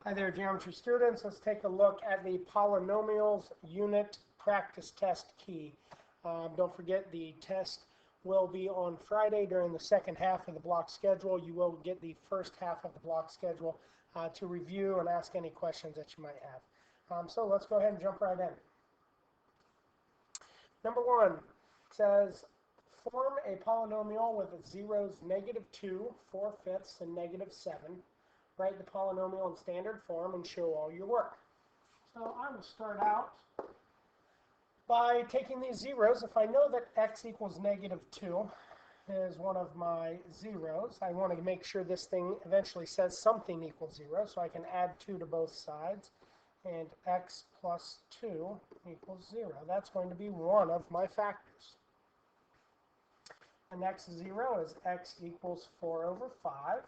Hi there, geometry students. Let's take a look at the polynomials unit practice test key. Don't forget the test will be on Friday during the second half of the block schedule. You will get the first half of the block schedule to review and ask any questions that you might have. So let's go ahead and jump right in. Number one says, form a polynomial with zeros -2, 4/5, and -7. Write the polynomial in standard form and show all your work. So I will start out by taking these zeros. If I know that x equals -2 is one of my zeros, I want to make sure this thing eventually says something equals 0, so I can add 2 to both sides, and x plus 2 equals 0. That's going to be one of my factors. The next zero is x equals 4/5.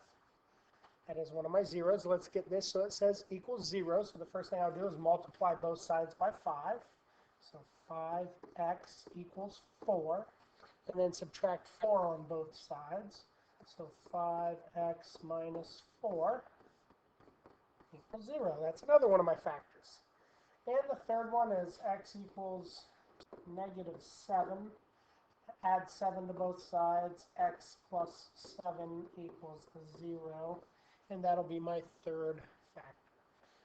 That is one of my zeros. Let's get this so it says equals 0. So the first thing I'll do is multiply both sides by 5. So 5x equals 4. And then subtract 4 on both sides. So 5x minus 4 equals 0. That's another one of my factors. And the third one is x equals -7. Add 7 to both sides. X plus 7 equals 0. And that'll be my third factor.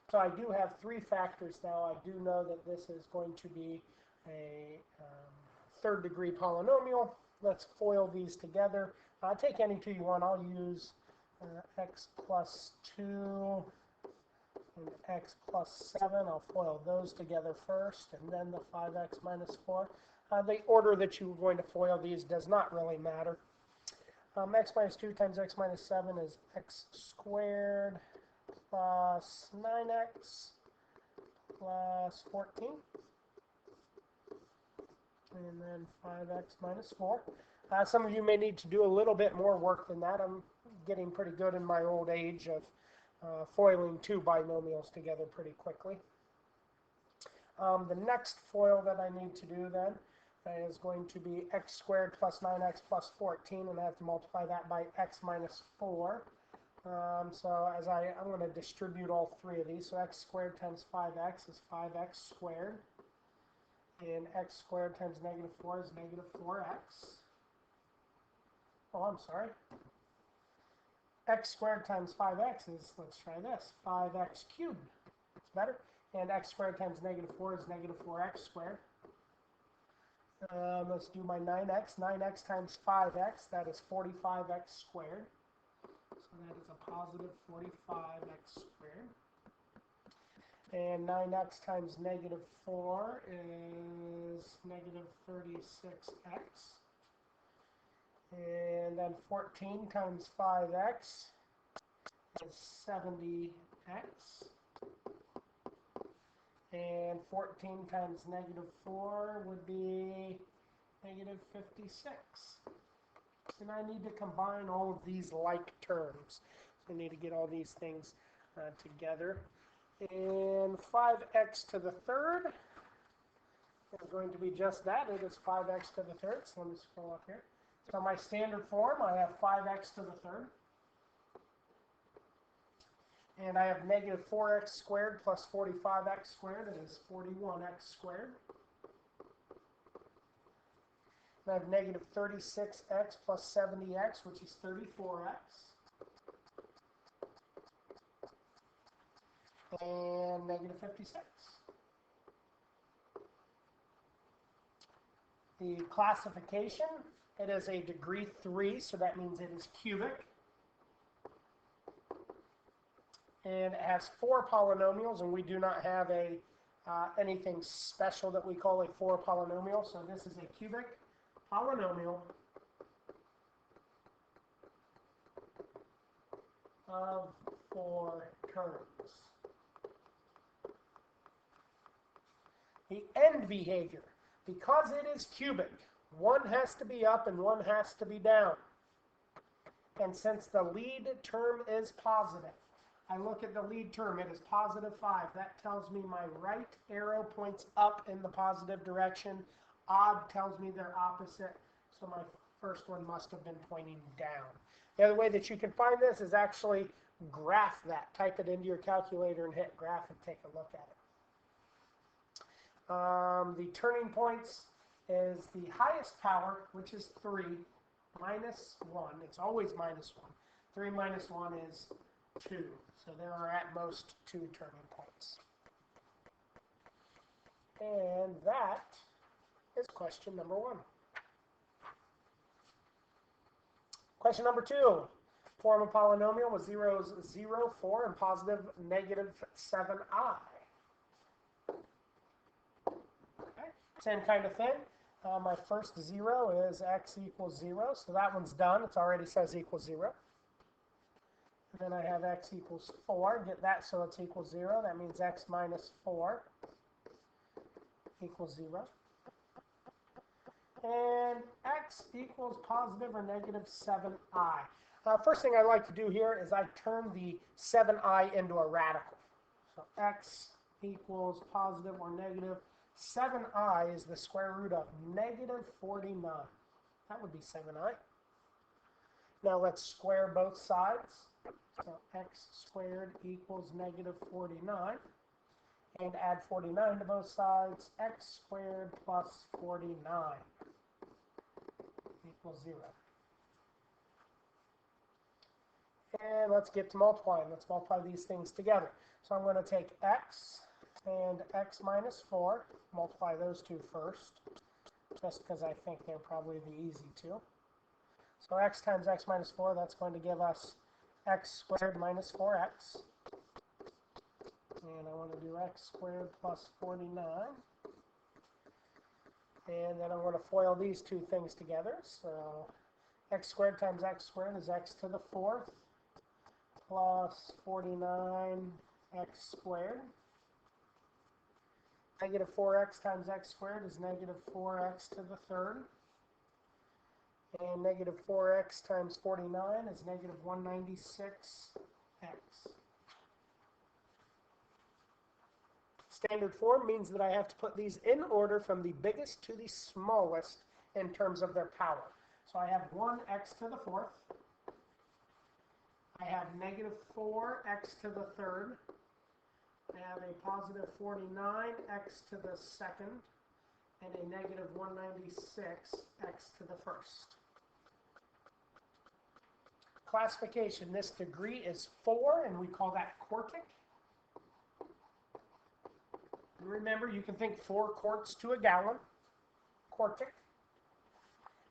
So I do have 3 factors now. I do know that this is going to be a third degree polynomial. Let's FOIL these together. Take any two you want. I'll use x plus 2 and x plus 7. I'll FOIL those together first, and then the 5x minus 4. The order that you're going to FOIL these does not really matter. X minus 2 times x minus 7 is x squared plus 9x plus 14. And then 5x minus 4. Some of you may need to do a little bit more work than that. I'm getting pretty good in my old age of FOILing 2 binomials together pretty quickly. The next FOIL that I need to do then is going to be x squared plus 9x plus 14, and I have to multiply that by x minus 4. So I'm going to distribute all 3 of these. So x squared times 5x is 5x squared. And x squared times -4 is -4x. Oh, I'm sorry. X squared times 5x is, let's try this, 5x cubed. It's better. And x squared times -4 is -4x squared. Let's do my 9x. 9x times 5x, that is 45x squared. So that is a positive 45x squared. And 9x times -4 is -36x. And then 14 times 5x is 70x. And 14 times -4 would be -56. And I need to combine all of these like terms. So I need to get all these things together. And 5x to the third is going to be just that. It is 5x to the third. So let me scroll up here. So my standard form, I have 5x to the third. And I have -4x squared plus 45x squared. It is 41x squared. And I have -36x plus 70x, which is 34x. And -56. The classification, it is a degree 3, so that means it is cubic. And it has 4 polynomials, and we do not have anything special that we call a 4 polynomial, so this is a cubic polynomial of 4 terms. The end behavior, because it is cubic, one has to be up and one has to be down. And since the lead term is positive, I look at the lead term, it is +5. That tells me my right arrow points up in the positive direction. Odd tells me they're opposite, so my first one must have been pointing down. The other way that you can find this is actually graph that. Type it into your calculator and hit graph and take a look at it. The turning points is the highest power, which is 3, minus 1. It's always minus 1. 3 minus 1 is 2. So there are at most 2 turning points. And that is question number 1. Question number 2. Form a polynomial with zeros 0, 4, and positive negative 7i. Okay. Same kind of thing. My first 0 is x equals 0, so that one's done. It already says equals 0. And then I have x equals 4. Get that so it's equals 0. That means x minus 4 equals 0. And x equals positive or negative 7i. First thing I like to do here is I turn the 7i into a radical. So x equals positive or negative 7i is the square root of negative 49. That would be 7i. Now let's square both sides. So x squared equals negative 49. And add 49 to both sides. X squared plus 49 equals 0. And let's get to multiplying. Let's multiply these things together. So I'm going to take x and x minus 4, multiply those two first, just because I think they're probably the easy two. So x times x minus 4, that's going to give us x squared minus 4x. And I want to do x squared plus 49. And then I'm going to FOIL these two things together. So x squared times x squared is x to the 4th plus 49x squared. Negative 4x times x squared is negative 4x to the 3rd. And negative 4x times 49 is negative 196x. Standard form means that I have to put these in order from the biggest to the smallest in terms of their power. So I have 1x to the 4th. I have negative 4x to the 3rd. I have a positive 49x to the 2nd. And a negative 196x to the 1st. Classification, this degree is 4, and we call that quartic. Remember, you can think 4 quarts to a gallon, quartic.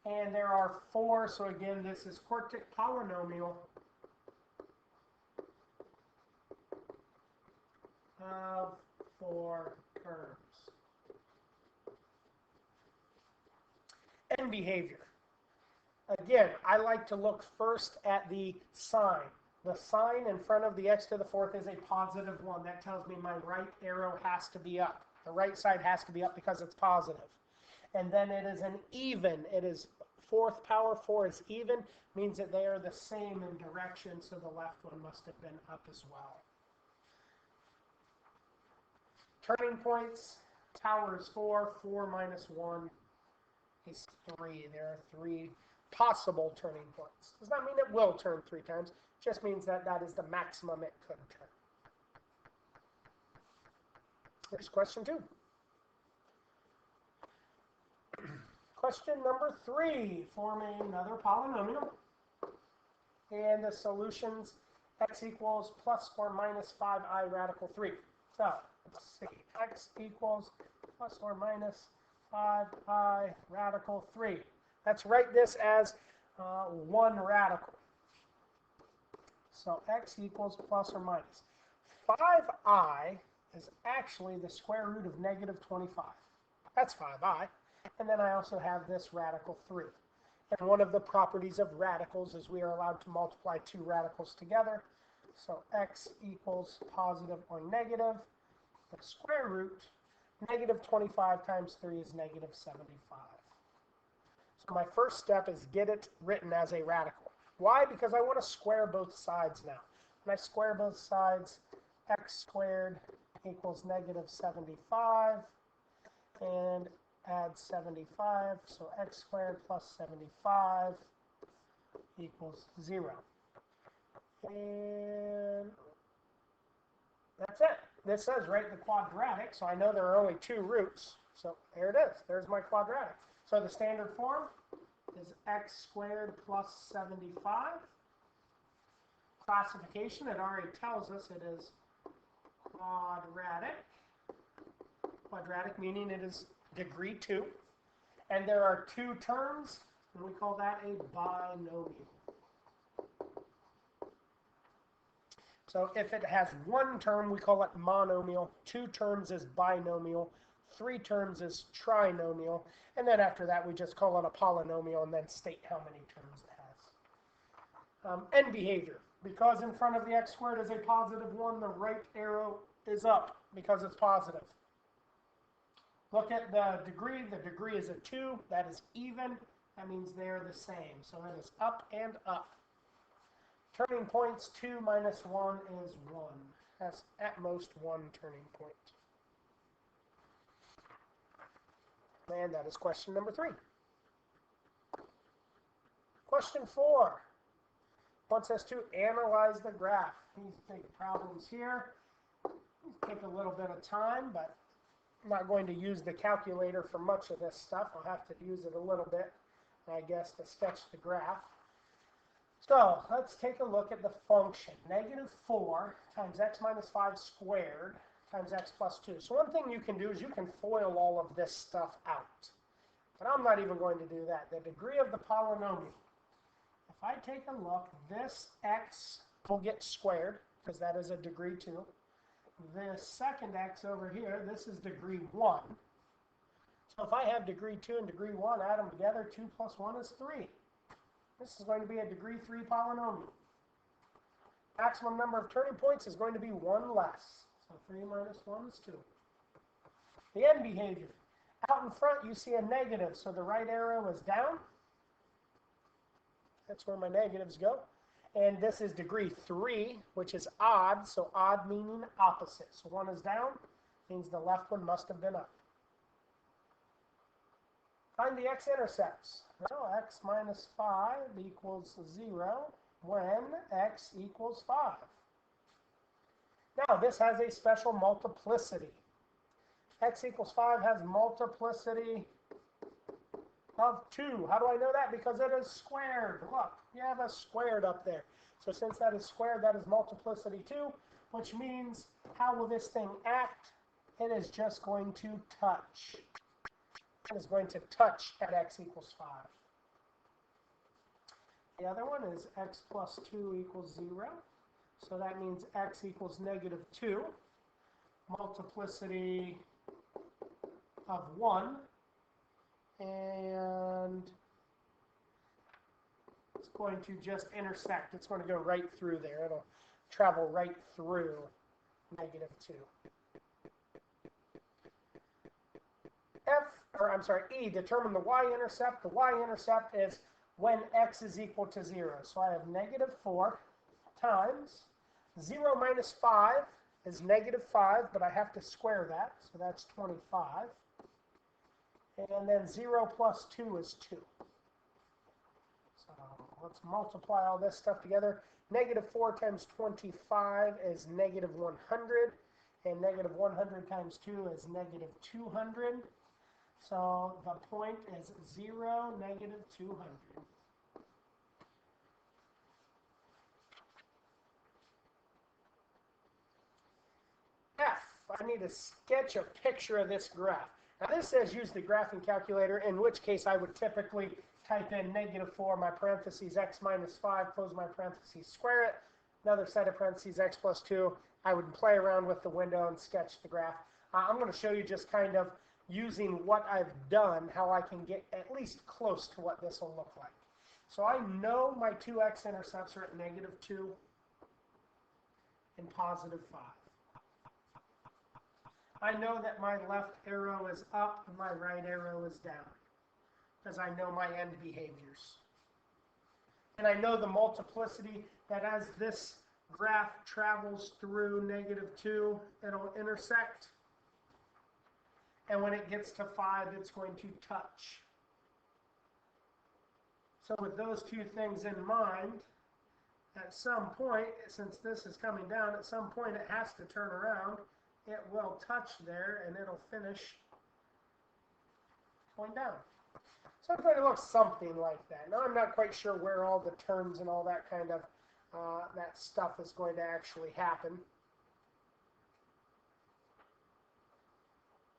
And there are 4, so again, this is quartic polynomial of 4 terms. End behavior. Again, I like to look first at the sign. The sign in front of the x to the 4th is a positive 1. That tells me my right arrow has to be up. The right side has to be up because it's positive. And then it is an even. It is 4th power. 4 is even. Means that they are the same in direction, so the left one must have been up as well. Turning points. Tower is 4. 4 minus 1 is 3. There are 3 possible turning points. Does not mean it will turn 3 times. Just means that that is the maximum it could turn. Here's question 2. Question number 3. Form another polynomial. And the solutions, x equals plus or minus 5i radical 3. So, let's see. X equals plus or minus 5i radical 3. Let's write this as 1 radical. So x equals plus or minus. 5i is actually the square root of negative 25. That's 5i. And then I also have this radical 3. And one of the properties of radicals is we are allowed to multiply 2 radicals together. So x equals positive or negative. The square root, negative 25 times 3 is negative 75. So my first step is get it written as a radical. Why? Because I want to square both sides now. When I square both sides, x squared equals negative 75, and add 75, so x squared plus 75 equals 0. And that's it. This says, write the quadratic, so I know there are only two roots. So there it is. There's my quadratic. So the standard form is x squared plus 75. Classification, it already tells us it is quadratic. Quadratic meaning it is degree 2. And there are two terms, and we call that a binomial. So if it has one term, we call it monomial. Two terms is binomial. Three terms is trinomial. And then after that, we just call it a polynomial and then state how many terms it has. End behavior. Because in front of the x squared is a positive 1, the right arrow is up because it's positive. Look at the degree. The degree is a 2. That is even. That means they're the same. So it is up and up. Turning points, 2 minus 1 is 1. That's at most one turning point. And that is question number 3. Question 4 wants us to analyze the graph. These big problems here. These take a little bit of time, but I'm not going to use the calculator for much of this stuff. I'll have to use it a little bit, I guess, to sketch the graph. So let's take a look at the function. Negative 4 times x minus 5 squared times x plus 2. So one thing you can do is you can FOIL all of this stuff out. But I'm not even going to do that. The degree of the polynomial. If I take a look, this x will get squared, because that is a degree 2. This second x over here, this is degree 1. So if I have degree 2 and degree 1, add them together, 2 plus 1 is 3. This is going to be a degree 3 polynomial. Maximum number of turning points is going to be 1 less. So 3 minus 1 is 2. The end behavior. Out in front, you see a negative, so the right arrow is down. That's where my negatives go. And this is degree 3, which is odd, so odd meaning opposite. So 1 is down, means the left one must have been up. Find the x-intercepts. Well, x minus 5 equals 0 when x equals 5. Now, this has a special multiplicity. X equals 5 has multiplicity of 2. How do I know that? Because it is squared. Look, you have a squared up there. So since that is squared, that is multiplicity 2, which means how will this thing act? It is just going to touch. It is going to touch at x equals 5. The other one is x plus 2 equals 0. So that means x equals negative 2. Multiplicity of 1. And it's going to just intersect. It's going to go right through there. It'll travel right through negative 2. E, determine the y-intercept. The y-intercept is when x is equal to 0. So I have negative 4 times 0 minus 5 is negative 5, but I have to square that. So that's 25. And then 0 plus 2 is 2. So let's multiply all this stuff together. Negative 4 times 25 is negative 100. And negative 100 times 2 is negative 200. So the point is 0, negative 200. F, I need to sketch a picture of this graph. Now this says use the graphing calculator, in which case I would typically type in negative 4, my parentheses, x minus 5, close my parentheses, square it, another set of parentheses, x plus 2. I would play around with the window and sketch the graph. I'm going to show you just kind of using what I've done, how I can get at least close to what this will look like. So I know my two x-intercepts are at negative 2 and positive 5. I know that my left arrow is up and my right arrow is down, because I know my end behaviors. And I know the multiplicity that as this graph travels through negative 2, it'll intersect. And when it gets to 5, it's going to touch. So with those two things in mind, at some point, since this is coming down, at some point it has to turn around. It will touch there, and it'll finish going down. So it's going to look something like that. Now, I'm not quite sure where all the turns and all that kind of that stuff is going to actually happen.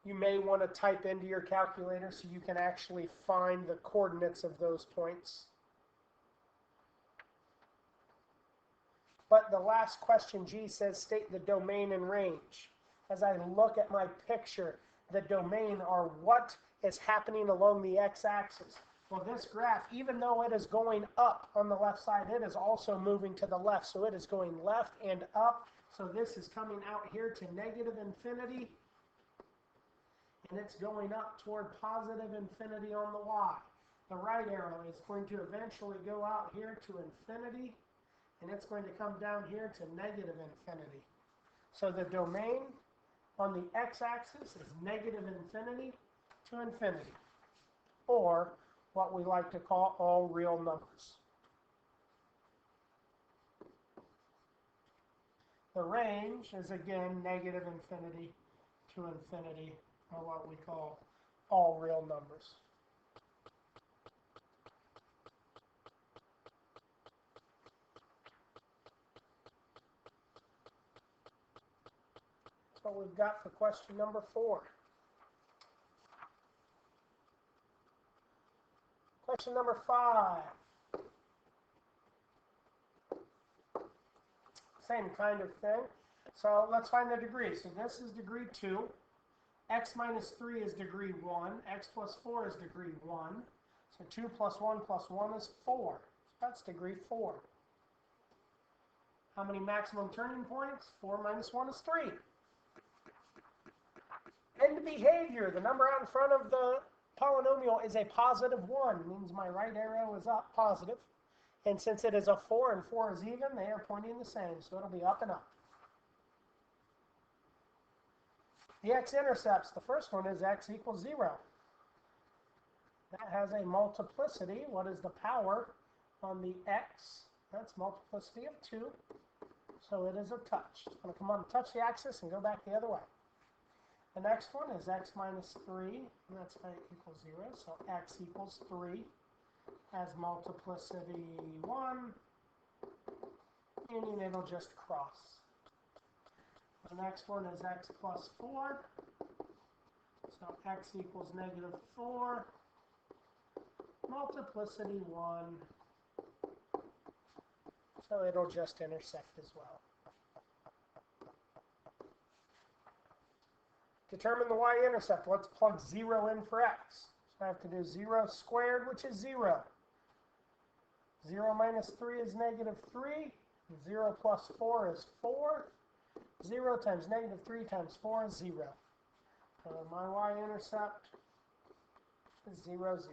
You may want to type into your calculator so you can actually find the coordinates of those points. But the last question, G, says state the domain and range. As I look at my picture, the domain are what is happening along the x-axis. Well, this graph, even though it is going up on the left side, it is also moving to the left. So it is going left and up. So this is coming out here to negative infinity. And it's going up toward positive infinity on the y. The right arrow is going to eventually go out here to infinity. And it's going to come down here to negative infinity. So the domain on the x-axis is negative infinity to infinity, or what we like to call all real numbers. The range is, again, negative infinity to infinity, or what we call all real numbers. That's what we've got for question number 4. Question number 5. Same kind of thing. So let's find the degree. So this is degree 2. X minus 3 is degree 1. X plus 4 is degree 1. So 2 plus 1 plus 1 is 4. So that's degree 4. How many maximum turning points? 4 minus 1 is 3. End behavior. The number out in front of the polynomial is a positive 1. Means my right arrow is up, positive. And since it is a 4 and 4 is even, they are pointing the same. So it'll be up and up. The x-intercepts, the first one is x equals 0. That has a multiplicity. What is the power on the x? That's multiplicity of 2. So it is a touch. It's going to come on and touch the axis and go back the other way. The next one is x minus 3, and that's equals 0. So x equals 3 has multiplicity 1, meaning it'll just cross. The next one is x plus 4. So x equals negative 4, multiplicity 1. So it'll just intersect as well. Determine the y-intercept. Let's plug 0 in for x. So I have to do 0 squared, which is 0. 0 minus 3 is negative 3. 0 plus 4 is 4. 0 times negative 3 times 4 is 0. So my y-intercept is 0, 0.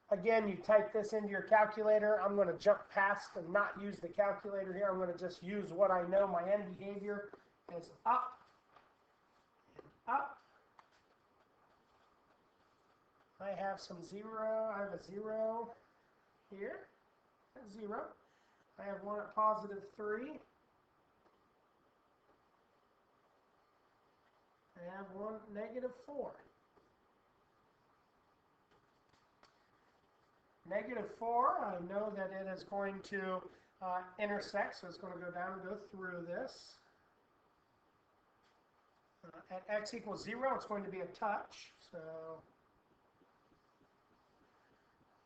Again, you type this into your calculator. I'm going to jump past and not use the calculator here. I'm going to just use what I know. My end behavior is up and up. I have some 0. I have a 0 here. That's 0. I have one at positive 3. I have one at negative 4. Negative 4, I know that it is going to intersect, so it's going to go down and go through this. At x equals 0, it's going to be a touch, so,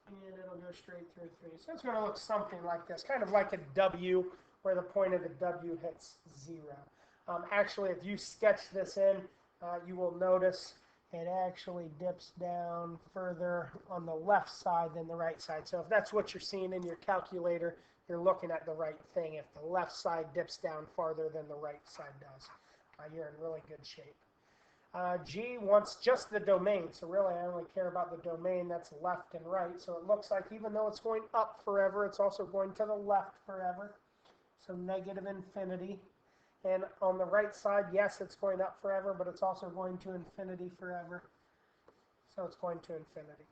and it'll go straight through 3. So it's going to look something like this, kind of like a W, where the point of the W hits 0. Actually, if you sketch this in, you will notice it actually dips down further on the left side than the right side. So if that's what you're seeing in your calculator, you're looking at the right thing. If the left side dips down farther than the right side does, you're in really good shape. G wants just the domain. So really, I only care about the domain that's left and right. So it looks like even though it's going up forever, it's also going to the left forever. So negative infinity. And on the right side, yes, it's going up forever, but it's also going to infinity forever. So it's going to infinity.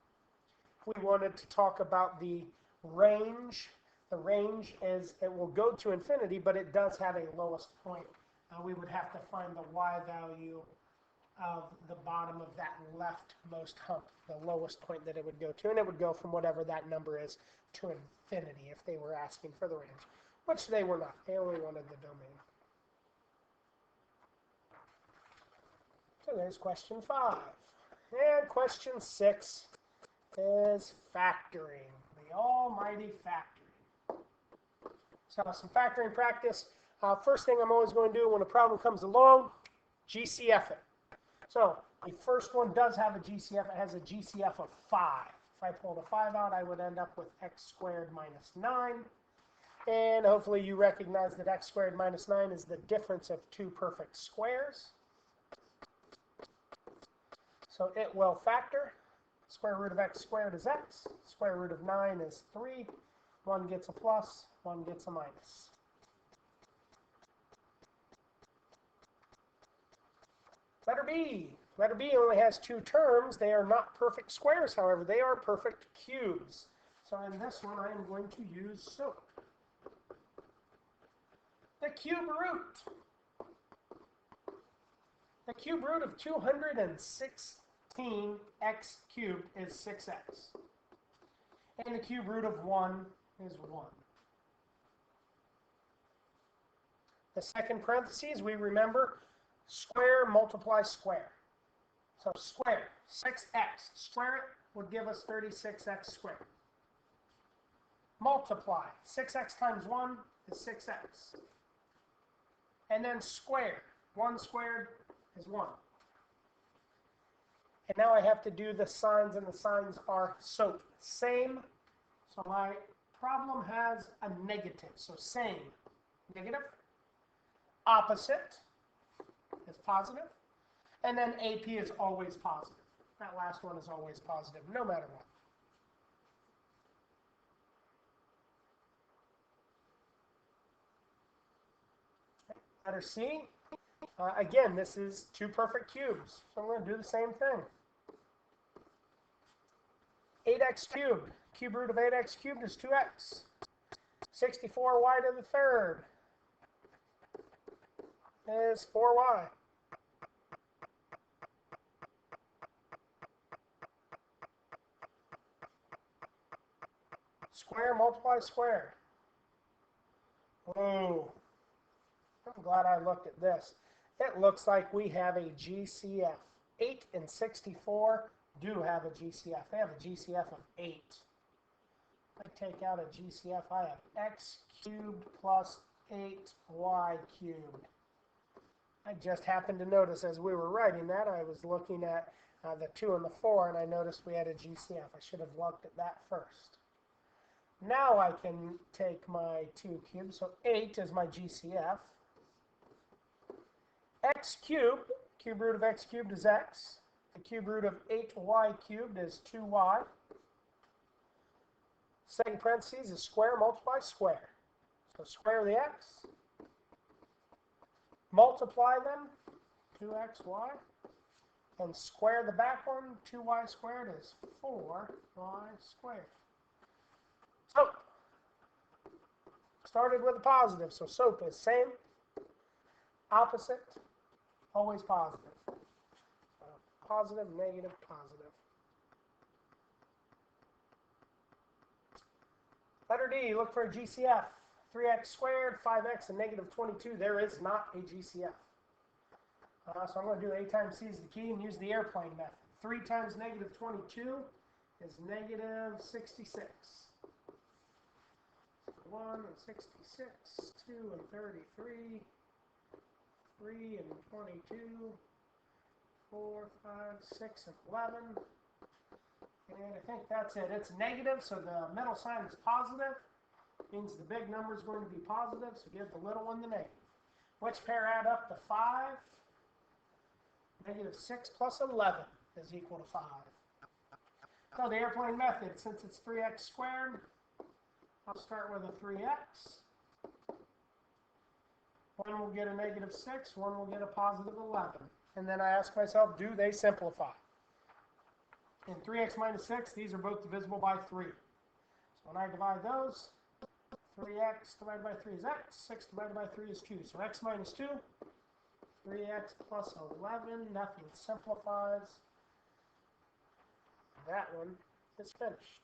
we wanted to talk about the range. The range is, it will go to infinity, but it does have a lowest point. We would have to find the y value of the bottom of that leftmost hump, the lowest point that it would go to, and it would go from whatever that number is to infinity if they were asking for the range, which they were not. They only wanted the domain. So there's question 5. And question 6 is factoring, the almighty factoring. So some factoring practice. First thing I'm always going to do when a problem comes along, GCF it. So the first one does have a GCF. It has a GCF of 5. If I pulled a 5 out, I would end up with x squared minus 9. And hopefully you recognize that x squared minus 9 is the difference of two perfect squares. So it will factor. Square root of x squared is x. Square root of 9 is 3. One gets a plus, one gets a minus. Letter B. Letter B only has 2 terms. They are not perfect squares, however. They are perfect cubes. So in this one, I am going to use SOAP. The cube root. The cube root of 216x cubed is 6x. And the cube root of 1 is 1. The second parentheses, we remember, square multiply square. So square, 6x, square it would give us 36x squared. Multiply, 6x times 1 is 6x. And then square, 1 squared is 1. And now I have to do the signs, and the signs are SOAP. Same, so my problem has a negative, so same, negative. Opposite is positive. And then AP is always positive. That last one is always positive, no matter what. Letter C. Again, this is 2 perfect cubes, so I'm going to do the same thing. 8x cubed. Cube root of 8x cubed is 2x. 64y to the third is 4y. Square multiply square. Whoa. I'm glad I looked at this. It looks like we have a GCF. 8 and 64 do have a GCF. They have a GCF of 8. If I take out a GCF, I have x cubed plus 8y cubed. I just happened to notice as we were writing that, I was looking at the 2 and the 4, and I noticed we had a GCF. I should have looked at that first. Now I can take my 2 cubed, so 8 is my GCF. X cubed, cube root of x cubed is x. The cube root of 8y cubed is 2y. Second parentheses is square multiply square. So square the x. Multiply them, 2xy. And square the back one, 2y squared is 4y squared. So, started with a positive, so SOAP is same, opposite, always positive. Positive, negative, positive. Letter D, look for a GCF. 3x squared, 5x, and negative 22. There is not a GCF. So I'm going to do A times C is the key and use the airplane method. 3 times negative 22 is negative 66. 1 and 66, 2 and 33, 3 and 22, 4, 5, 6, and 11. And I think that's it. It's negative, so the middle sign is positive. Means the big number is going to be positive, so give the little one the negative. Which pair add up to 5? Negative 6 plus 11 is equal to 5. So the airplane method, since it's 3x squared, I'll start with a 3x. One will get a negative 6, one will get a positive 11. And then I ask myself, do they simplify? And 3x minus 6, these are both divisible by 3. So when I divide those, 3x divided by 3 is x, 6 divided by 3 is 2. So x minus 2, 3x plus 11, nothing simplifies. That one is finished.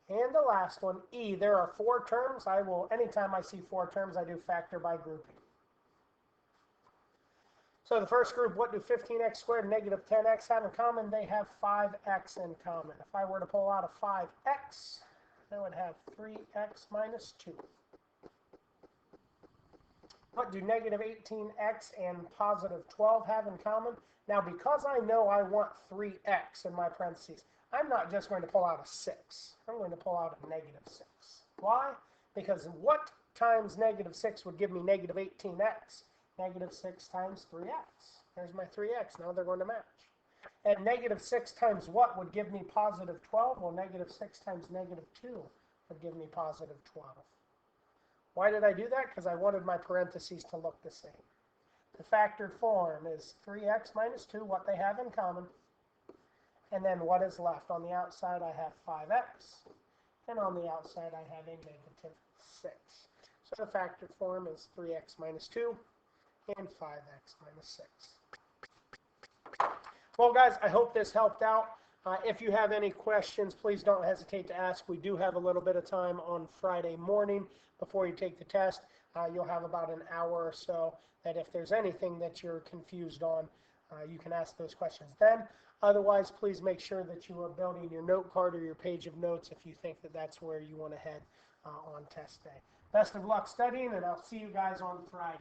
And the last one, E, there are 4 terms. Anytime I see 4 terms, I do factor by grouping. So the first group, what do 15x squared and negative 10x have in common? They have 5x in common. If I were to pull out a 5x, I would have 3x minus 2. What do negative 18x and positive 12 have in common? Now, because I know I want 3x in my parentheses, I'm not just going to pull out a 6. I'm going to pull out a negative 6. Why? Because what times negative 6 would give me negative 18x? Negative 6 times 3x. There's my 3x. Now they're going to match. And negative 6 times what would give me positive 12? Well, negative 6 times negative 2 would give me positive 12. Why did I do that? Because I wanted my parentheses to look the same. The factored form is 3x minus 2, what they have in common. And then what is left? On the outside, I have 5x. And on the outside, I have a negative 6. So the factored form is 3x minus 2 and 5x minus 6. Well, guys, I hope this helped out. If you have any questions, please don't hesitate to ask. We do have a little bit of time on Friday morning before you take the test. You'll have about an hour or so that if there's anything that you're confused on, you can ask those questions then. Otherwise, please make sure that you are building your note card or your page of notes if you think that that's where you want to head on test day. Best of luck studying, and I'll see you guys on Friday.